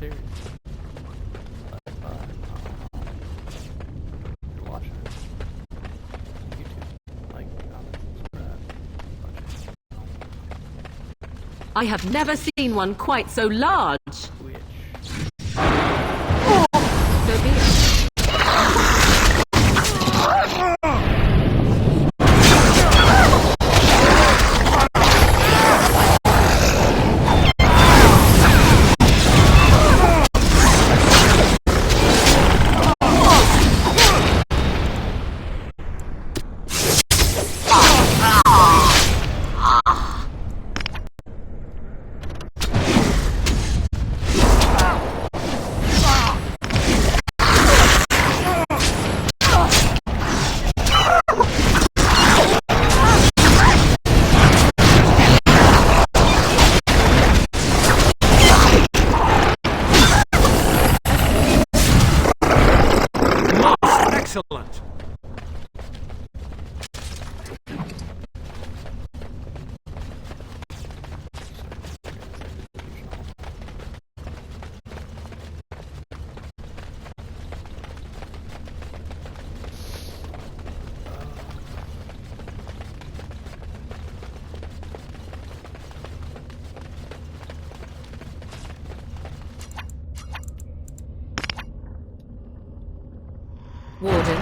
serious. You're watching it. YouTube. Like, comment, subscribe. I have never seen one quite so large. Twitch. So be it. Excellent. Warden.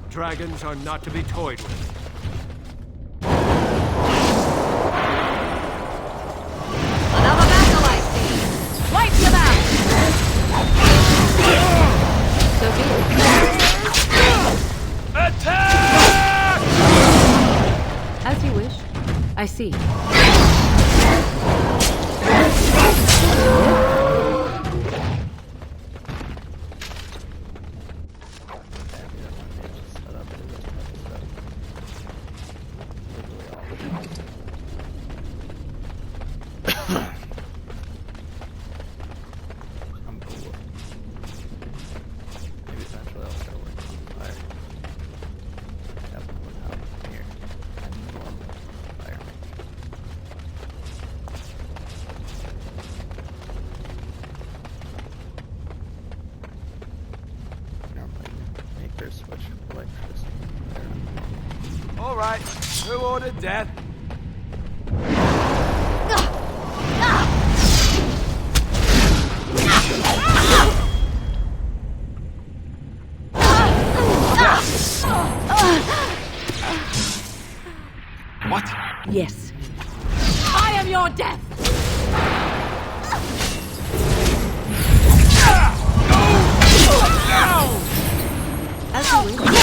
Dragons are not to be toyed with. Another battle, I see. Wipe them out. So be it. Attack! As you wish. I see. Switch electricity. All right. Who ordered death? What? Yes. I am your death. As you wish.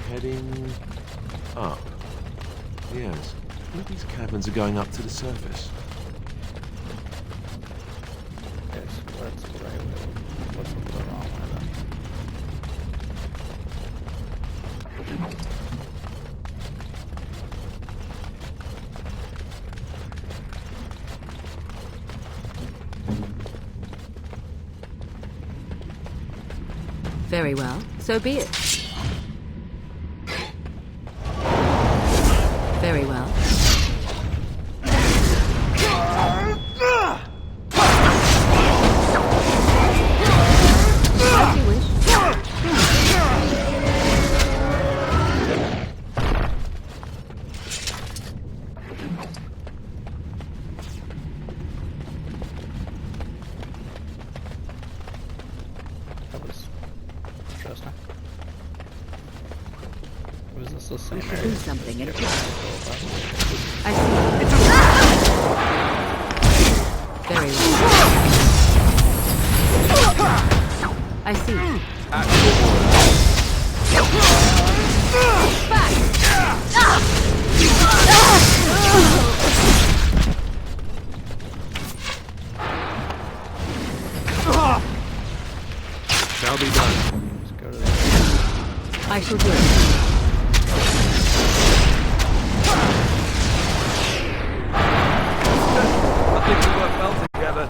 Heading up. Yes. All these caverns are going up to the surface. Yes, that's what I will. What's the wrong one? Very well. So be it. Very well. As you wish. same Do area. something and Get I rid see. Very well. I see. Shall be done. Let's go to the... I shall do it. I think we work well together.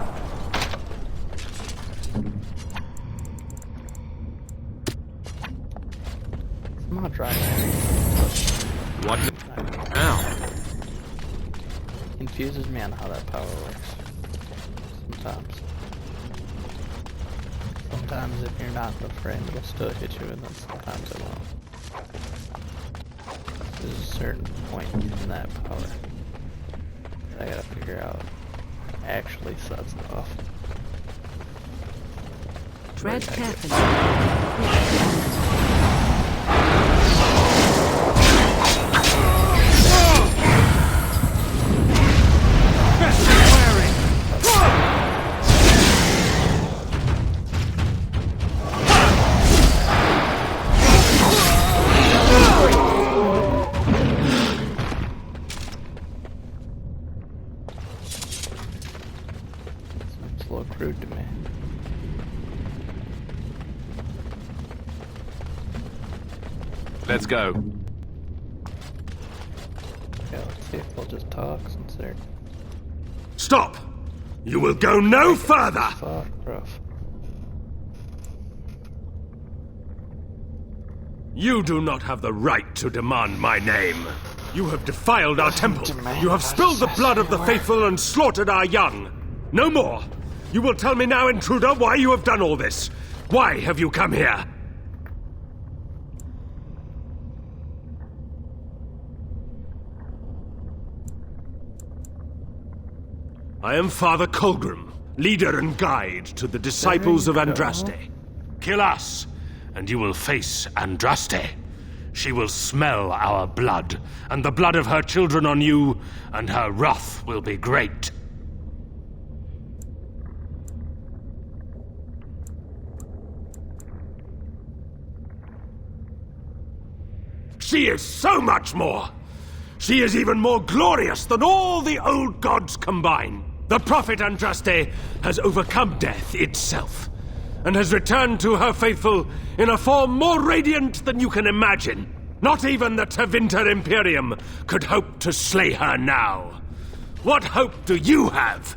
I'm not driving. What now? Confuses me on how that power works. Sometimes. Sometimes if you're not afraid, it'll still hit you, and then sometimes it won't. There's a certain point in that power that I gotta figure out actually sets it off. Tread carefully. Seems a little crude to me. Let's go. Yeah, let's see if they'll just talk since they're Stop! You will go no further! fuck rough. You do not have the right to demand my name. You have defiled our temple. demand You have spilled the blood of the faithful and slaughtered our young. No more. You will tell me now, intruder, why you have done all this. Why have you come here? I am Father Colgrim, leader and guide to the disciples of Andraste. Kill us, and you will face Andraste. She will smell our blood, and the blood of her children on you, and her wrath will be great. She is so much more! She is even more glorious than all the old gods combined. The prophet Andraste has overcome death itself, and has returned to her faithful in a form more radiant than you can imagine. Not even the Tevinter Imperium could hope to slay her now. What hope do you have?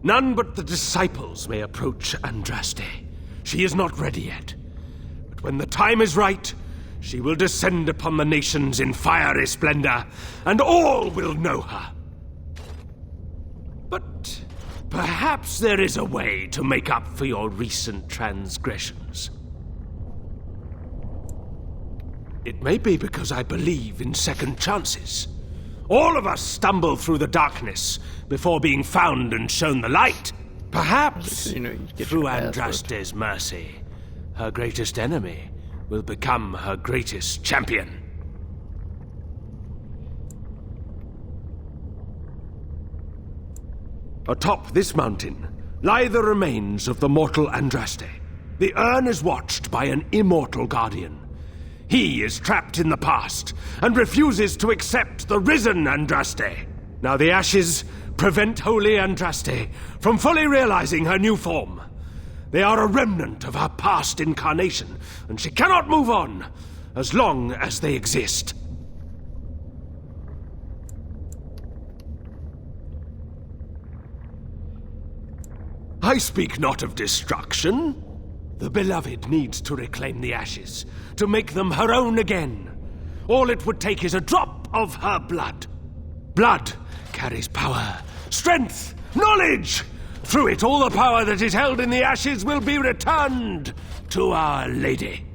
None but the disciples may approach Andraste. She is not ready yet. But when the time is right, she will descend upon the nations in fiery splendor, and all will know her. But perhaps there is a way to make up for your recent transgressions. It may be because I believe in second chances. All of us stumble through the darkness before being found and shown the light. Perhaps, You get through your password. Andraste's mercy, her greatest enemy will become her greatest champion. Atop this mountain lie the remains of the mortal Andraste. The urn is watched by an immortal guardian. He is trapped in the past and refuses to accept the risen Andraste. Now the ashes prevent holy Andraste from fully realizing her new form. They are a remnant of her past incarnation, and she cannot move on as long as they exist. I speak not of destruction. The beloved needs to reclaim the ashes, to make them her own again. All it would take is a drop of her blood. Blood carries power, strength, knowledge. Through it, all the power that is held in the ashes will be returned to Our Lady.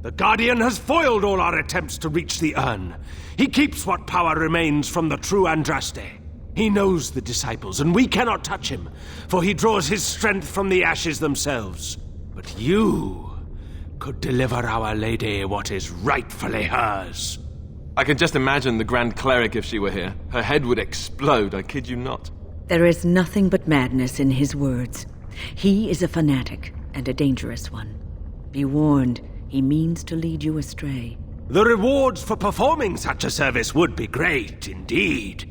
The Guardian has foiled all our attempts to reach the urn. He keeps what power remains from the true Andraste. He knows the disciples, and we cannot touch him, for he draws his strength from the ashes themselves. But you could deliver Our Lady what is rightfully hers. I can just imagine the Grand Cleric if she were here. Her head would explode, I kid you not. There is nothing but madness in his words. He is a fanatic, and a dangerous one. Be warned, he means to lead you astray. The rewards for performing such a service would be great indeed.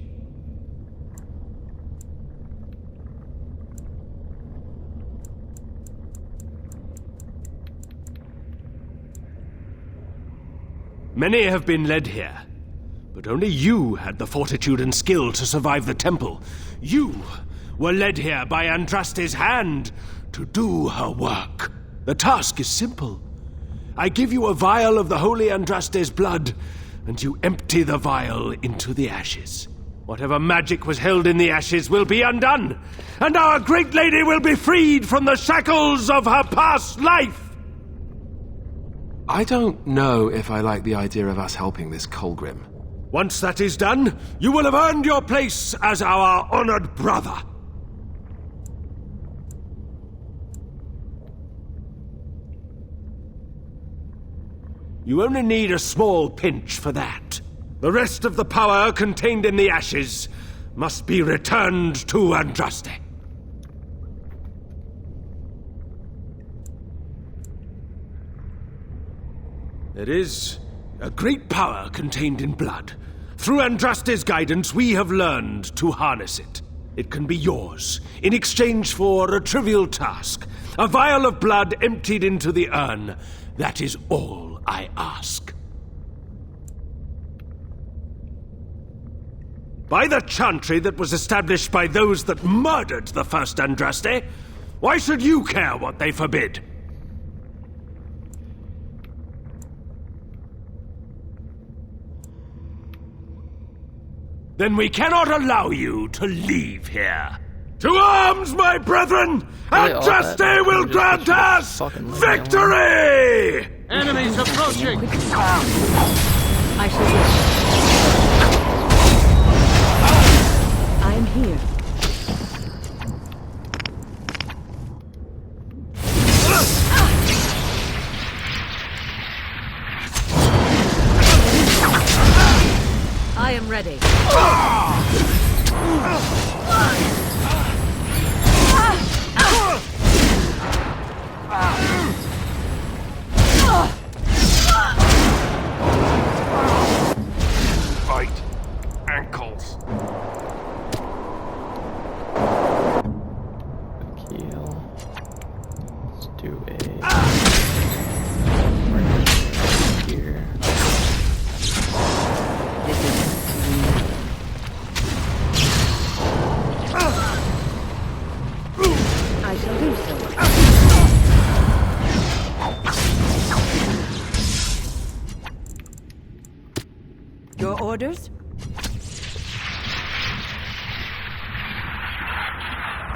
Many have been led here, but only you had the fortitude and skill to survive the temple. You were led here by Andraste's hand to do her work. The task is simple. I give you a vial of the holy Andraste's blood, and you empty the vial into the ashes. Whatever magic was held in the ashes will be undone, and our great lady will be freed from the shackles of her past life! I don't know if I like the idea of us helping this Colgrim. Once that is done, you will have earned your place as our honored brother. You only need a small pinch for that. The rest of the power contained in the ashes must be returned to Andraste. There is a great power contained in blood. Through Andraste's guidance, we have learned to harness it. It can be yours, in exchange for a trivial task. A vial of blood emptied into the urn. That is all I ask. By the chantry that was established by those that murdered the first Andraste, why should you care what they forbid? Then we cannot allow you to leave here. To arms, my brethren! Andraste will grant us victory! Enemies approaching! I shall wait. I am here. I am ready. Right. Ankles. Keel. Let's do a... here. I shall do so. Your orders?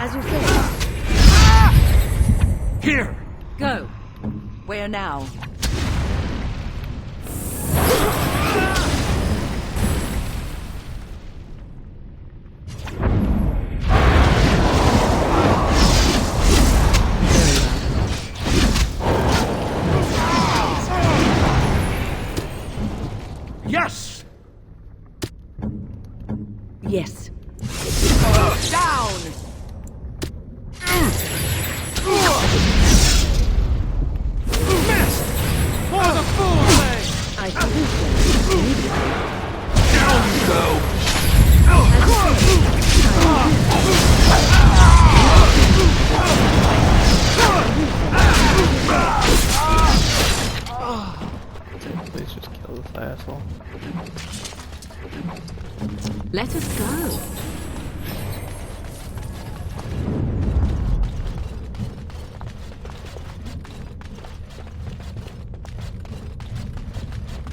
As you say. Here! Go. Where now? Yes! Yes. Down! I shall do so. Please just kill this asshole. Let us go.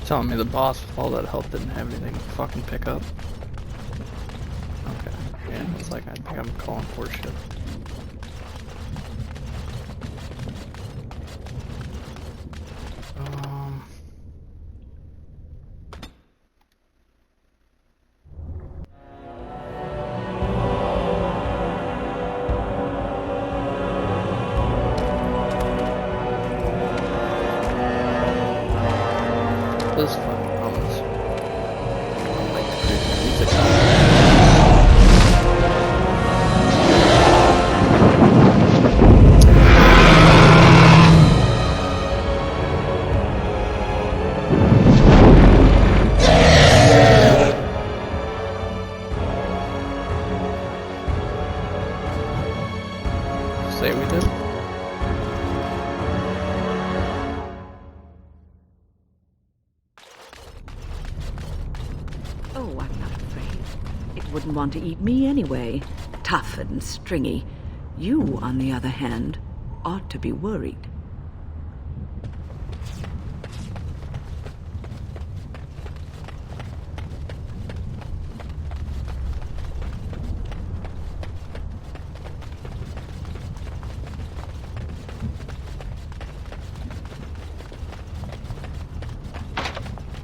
Telling me the boss with all that health didn't have anything to fucking pick up. Okay. Yeah, it's like I think I'm calling for shit. wouldn't want to eat me anyway. Tough and stringy. You, on the other hand, ought to be worried.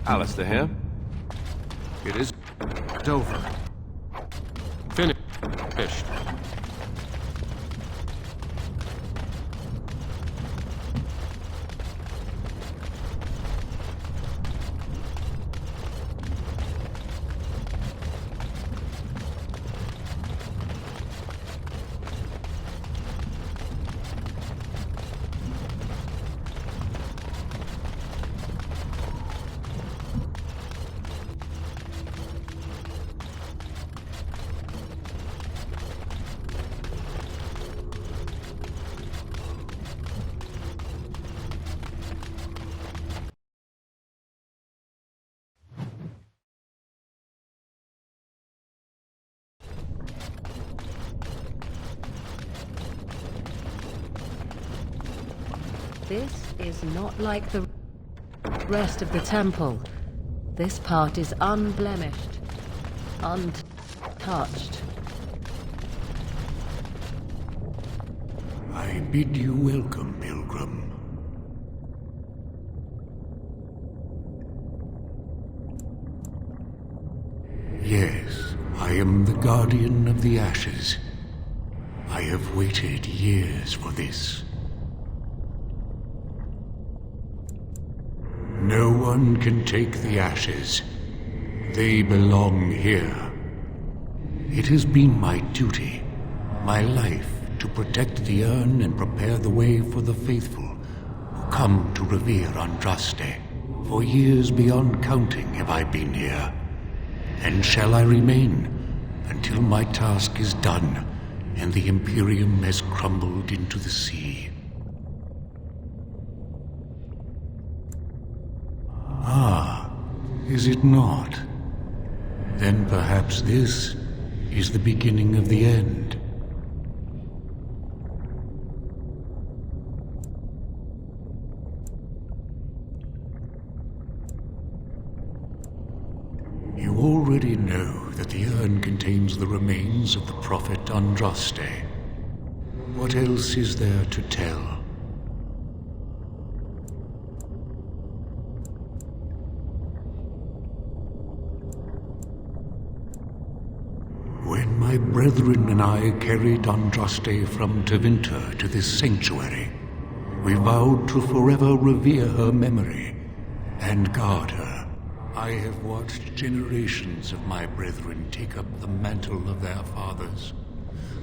Alistair here. It is over. Finished. This is not like the rest of the temple. This part is unblemished, untouched. I bid you welcome, pilgrim. Yes, I am the guardian of the ashes. I have waited years for this. No one can take the ashes. They belong here. It has been my duty, my life, to protect the urn and prepare the way for the faithful who come to revere Andraste. For years beyond counting have I been here, and shall I remain until my task is done and the Imperium has crumbled into the sea. Ah, is it not? Then perhaps this is the beginning of the end. You already know that the urn contains the remains of the prophet Andraste. What else is there to tell? When my brethren and I carried Andraste from Tevinter to this sanctuary, we vowed to forever revere her memory and guard her. I have watched generations of my brethren take up the mantle of their fathers.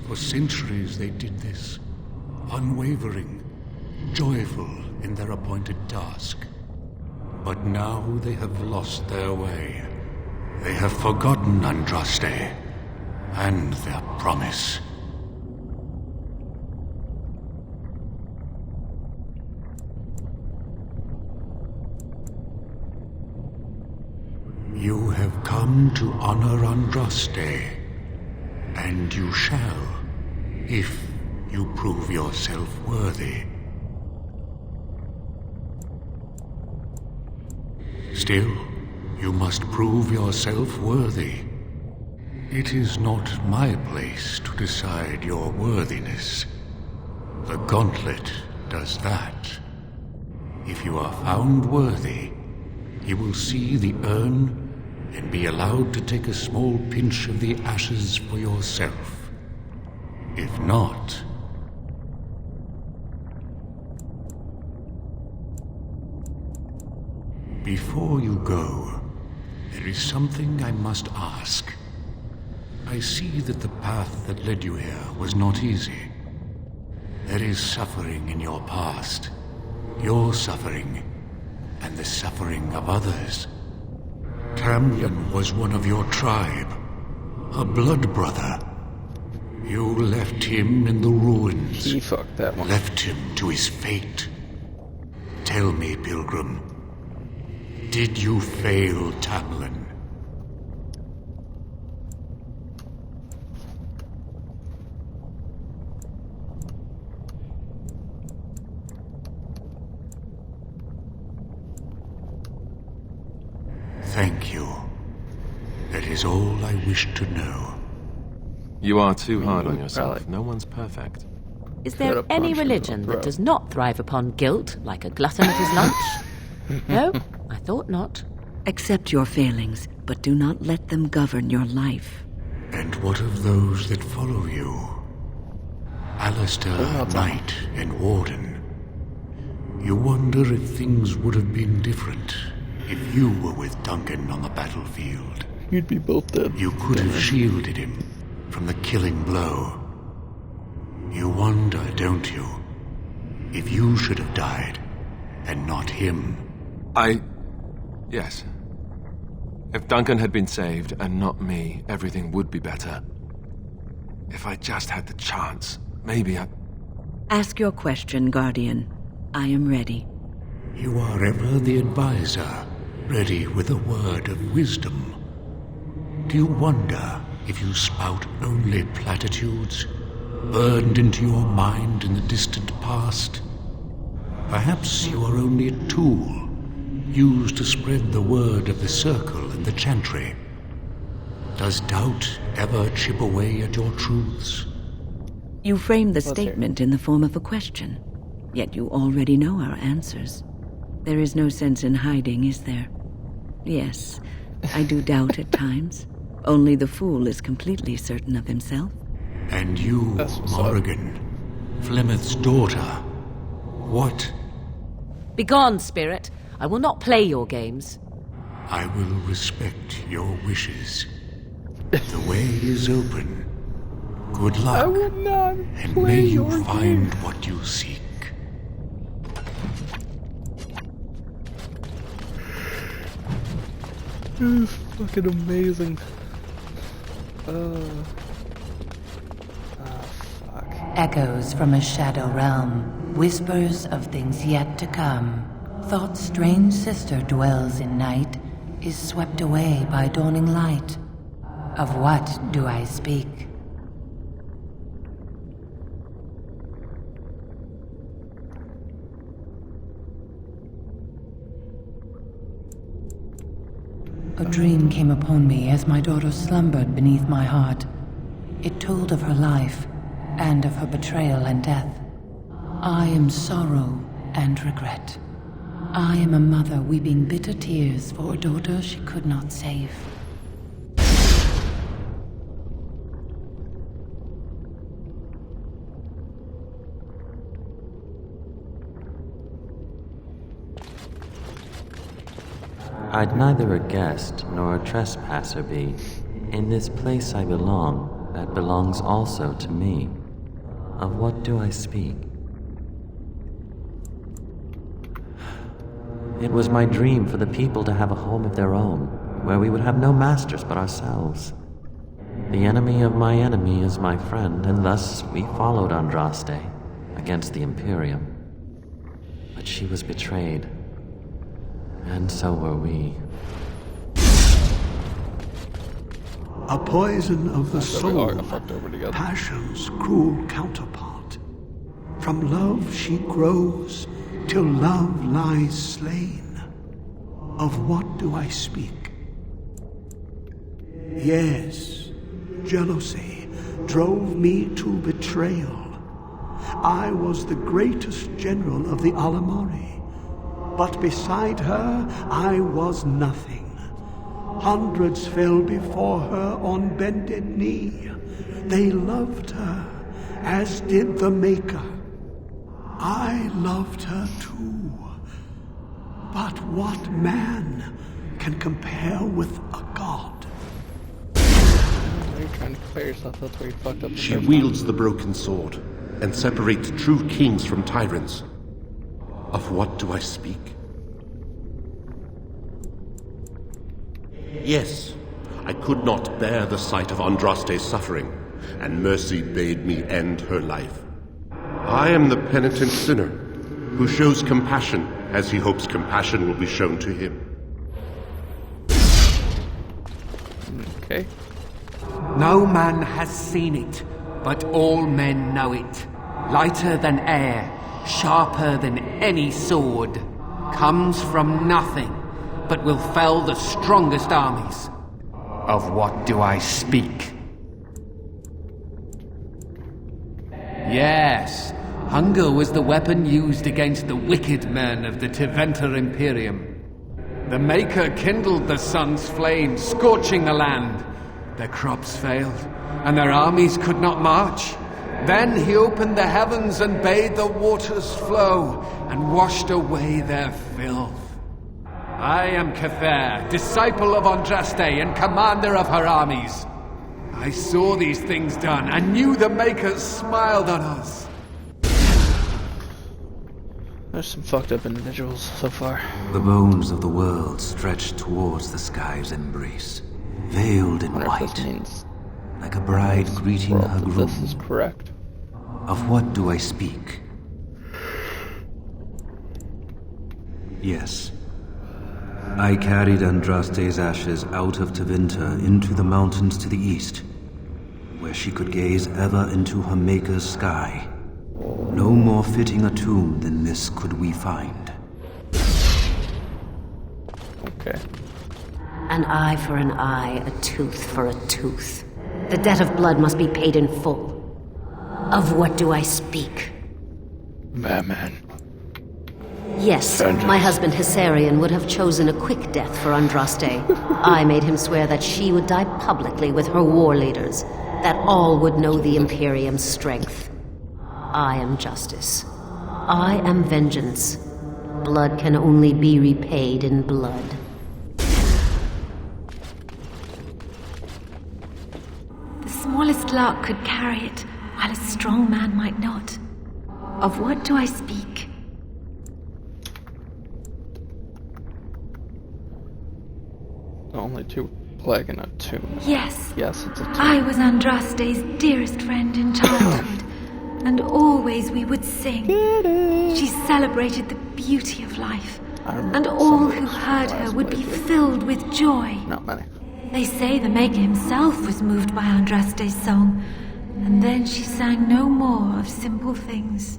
For centuries they did this, unwavering, joyful in their appointed task. But now they have lost their way. They have forgotten Andraste and their promise. You have come to honor Andraste, and you shall, if you prove yourself worthy. Still, you must prove yourself worthy. It is not my place to decide your worthiness. The gauntlet does that. If you are found worthy, you will see the urn and be allowed to take a small pinch of the ashes for yourself. If not... Before you go, there is something I must ask. I see that the path that led you here was not easy. There is suffering in your past. Your suffering, and the suffering of others. Tamlin was one of your tribe, a blood brother. You left him in the ruins. He fucked that one. Left him to his fate. Tell me, pilgrim, did you fail Tamlin? Thank you. That is all I wish to know. You are too hard on Ooh, yourself. probably. No one's perfect. Is there Could've any punched him in the religion that throat. does not thrive upon guilt, like a glutton at his lunch? No, I thought not. Accept your failings, but do not let them govern your life. And what of those that follow you? Alistair, Knight, and Warden. You wonder if things would have been different if you were with Duncan on the battlefield. You'd be both dead. You could have shielded him from the killing blow. You wonder, don't you, if you should have died and not him? Yes. If Duncan had been saved and not me, everything would be better. If I just had the chance, maybe I... Ask your question, Guardian. I am ready. You are ever the advisor, ready with a word of wisdom. Do you wonder if you spout only platitudes, burned into your mind in the distant past? Perhaps you are only a tool, used to spread the word of the Circle and the Chantry. Does doubt ever chip away at your truths? You framed the hear it. statement in the form of a question, yet you already know our answers. There is no sense in hiding, is there? Yes, I do doubt at times. Only the fool is completely certain of himself. And you, That's what's up. Morrigan, Flemeth's daughter, what? Begone, spirit. I will not play your games. I will respect your wishes. The way is open. Good luck, I will not and play may you your find game. what you seek. It was fucking amazing. Fuck. Echoes from a shadow realm, whispers of things yet to come. Thought's strange sister dwells in night, is swept away by dawning light. Of what do I speak? A dream came upon me as my daughter slumbered beneath my heart. It told of her life, and of her betrayal and death. I am sorrow and regret. I am a mother weeping bitter tears for a daughter she could not save. I'd neither a guest nor a trespasser be. In this place I belong, that belongs also to me. Of what do I speak? It was my dream for the people to have a home of their own, where we would have no masters but ourselves. The enemy of my enemy is my friend, and thus we followed Andraste against the Imperium. But she was betrayed, and so were we. A poison of the we all soul, got fucked over together. passion's cruel counterpart. From love she grows, till love lies slain. Of what do I speak? Yes, jealousy drove me to betrayal. I was the greatest general of the Alamari, but beside her I was nothing. Hundreds fell before her on bended knee. They loved her, as did the Maker. I loved her too. But what man can compare with a god? You're trying to clear yourself, that's where you fucked up. the She first wields the broken sword and separates true kings from tyrants. Of what do I speak? Yes, I could not bear the sight of Andraste's suffering, and mercy bade me end her life. I am the penitent sinner who shows compassion as he hopes compassion will be shown to him. Okay. No man has seen it, but all men know it. Lighter than air, sharper than any sword, comes from nothing, but will fell the strongest armies. Of what do I speak? Yes, hunger was the weapon used against the wicked men of the Teventer Imperium. The Maker kindled the sun's flame, scorching the land. Their crops failed, and their armies could not march. Then he opened the heavens and bade the waters flow, and washed away their filth. I am Cather, disciple of Andraste and commander of her armies. I saw these things done, and knew the Makers smiled on us. There's some fucked up individuals so far. The bones of the world stretched towards the sky's embrace, veiled in white, like a bride greeting her groom. This is correct. Of what do I speak? Yes. I carried Andraste's ashes out of Tevinter into the mountains to the east, where she could gaze ever into her Maker's sky. No more fitting a tomb than this could we find. Okay. An eye for an eye, a tooth for a tooth. The debt of blood must be paid in full. Of what do I speak? Batman. Yes, my husband Hysarion would have chosen a quick death for Andraste. I made him swear that she would die publicly with her war leaders, that all would know the Imperium's strength. I am justice. I am vengeance. Blood can only be repaid in blood. The smallest lark could carry it, while a strong man might not. Of what do I speak? Only two plague in a tomb. Yes. Yes, it's a tomb. I was Andraste's dearest friend in childhood, and always we would sing. She celebrated the beauty of life, and all who heard her would be filled with joy. Not many. They say the Maker himself was moved by Andraste's song, and then she sang no more of simple things.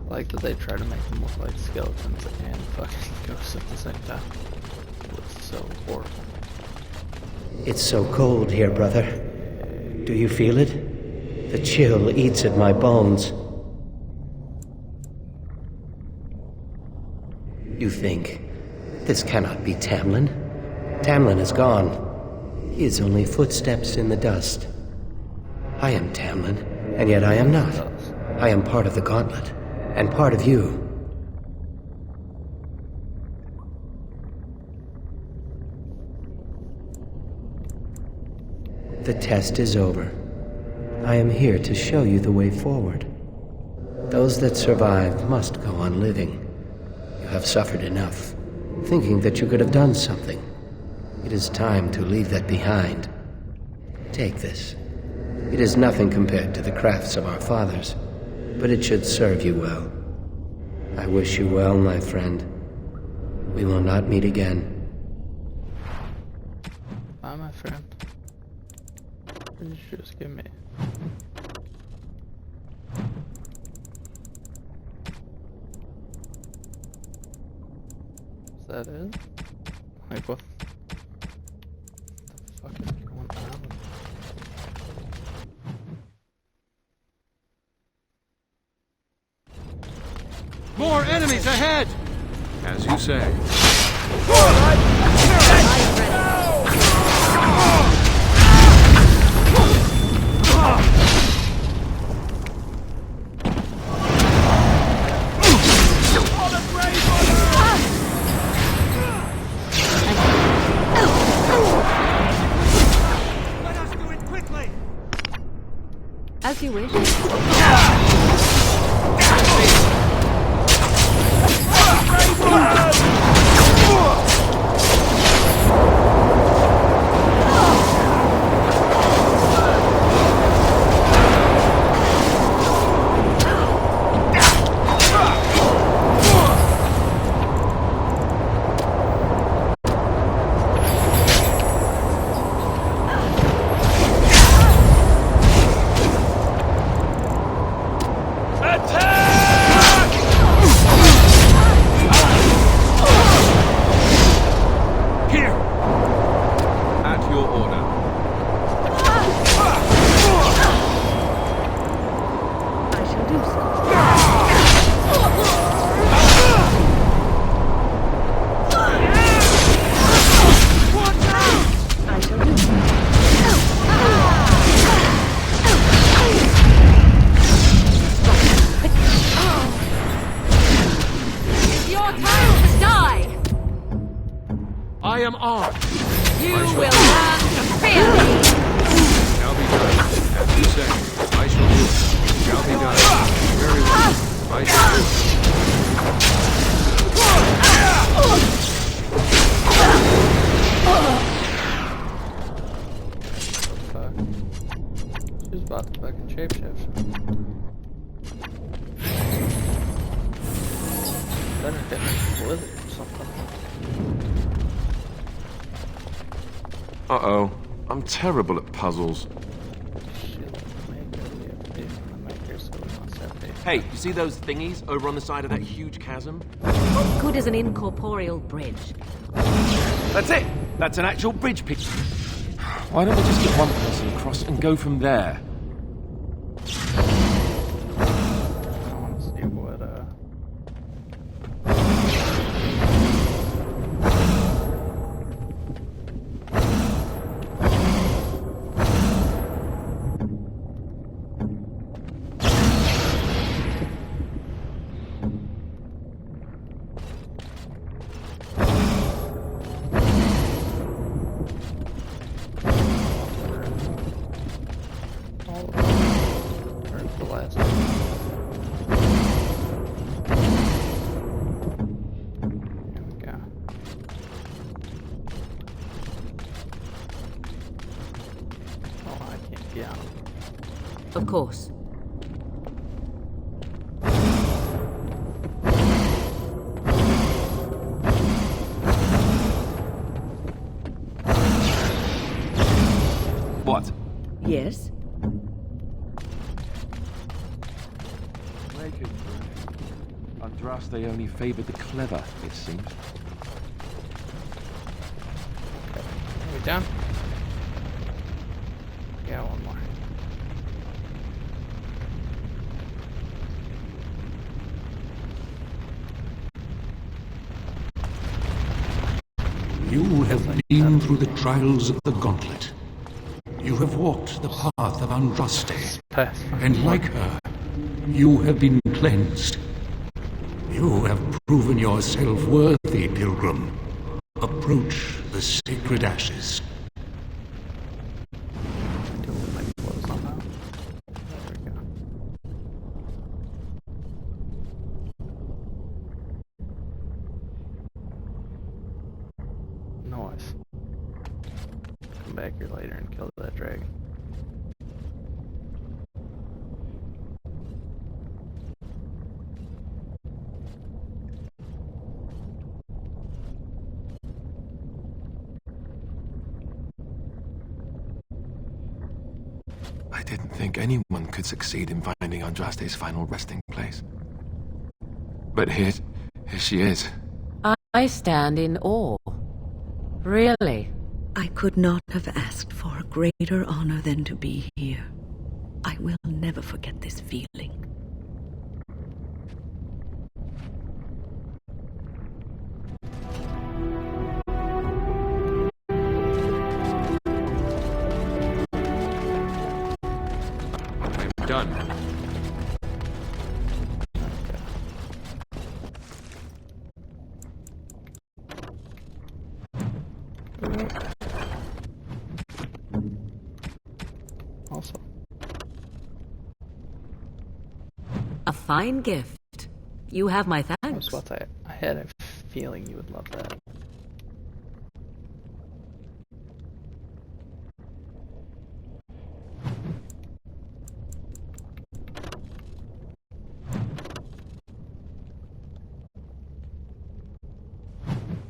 Like that they try to make them look like skeletons and fucking ghosts at the same time. It's so horrible. It's so cold here, brother. Do you feel it? The chill eats at my bones. You think, this cannot be Tamlin? Tamlin is gone. He is only footsteps in the dust. I am Tamlin, and yet I am not. I am part of the Gauntlet, and part of you. The test is over. I am here to show you the way forward. Those that survive must go on living. You have suffered enough, thinking that you could have done something. It is time to leave that behind. Take this. It is nothing compared to the crafts of our fathers, but it should serve you well. I wish you well, my friend. We will not meet again. Bye, my friend. What did you just give me? Is that it? Like, what the fuck is going on? More enemies ahead! As you say. As you wish. I shall do so. It's your time to die! I am armed. You will learn to fear me! Shall be done. As you say, I shall do it. Shall be done. Very well. I shall do it. Fuck. She's about to fucking shapeshift. Better hit me with it or something. Uh-oh. I'm terrible at puzzles. Hey, you see those thingies over on the side of that huge chasm? What good is an incorporeal bridge? That's it! That's an actual bridge picture. Why don't we just get one person across and go from there? I want to see what, where's the last one? Here we go. Oh, I can't get on. Of course. What? Yes? Make it. Andraste only favored the clever, it seems. Are we done? Yeah, one more. You have been through the trials of the gauntlet. You have walked the path of Andraste, and like her, you have been cleansed. You have proven yourself worthy, pilgrim. Approach the sacred ashes. Nice. Come back here later and kill that dragon. I didn't think anyone could succeed in finding Andraste's final resting place. But here she is. I stand in awe. Really? I could not have asked for a greater honor than to be here. I will never forget this feeling. I'm done. Also, A fine gift. You have my thanks. that's what I had a feeling you would love that.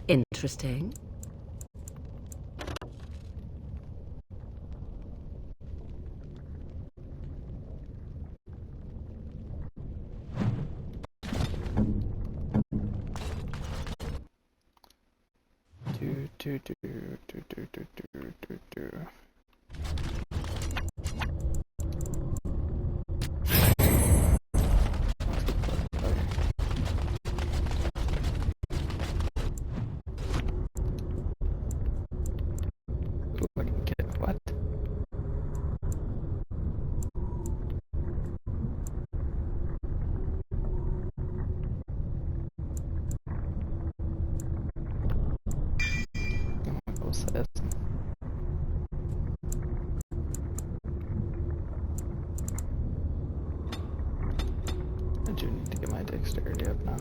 Interesting. dexterity up now.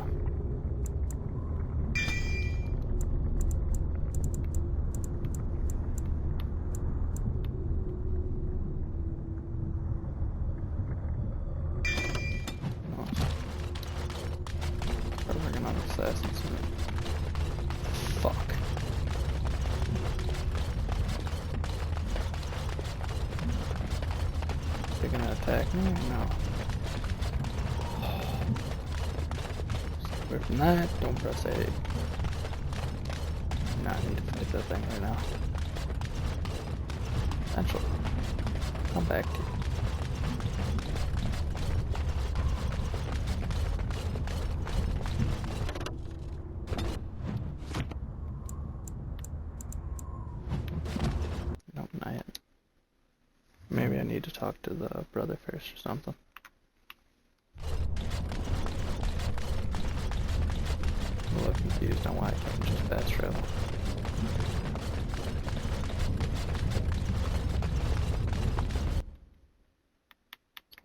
Start working on assassins. Fuck. They're gonna attack me or no? Stay away from that. Don't press A. Nah, I need to fight that thing right now. Eventually. Come back to you. Nope, not yet. Maybe I need to talk to the brother first or something. I'm a little confused on why I couldn't just fast travel.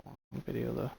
Long video though.